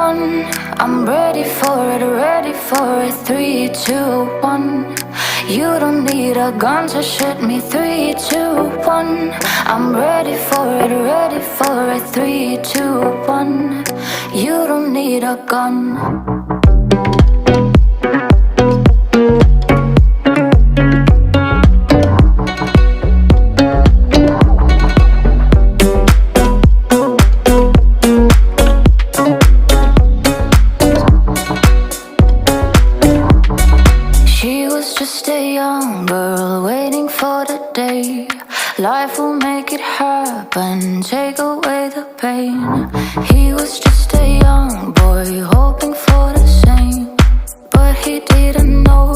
one. I'm ready for it, ready for it. 3, 2, 1. You don't need a gun to shoot me. 3, 2, 1. I'm ready for it, ready for it. 3, 2, 1. You don't need a gun. Life will make it happen, take away the pain. He was just a young boy hoping for the same, but he didn't know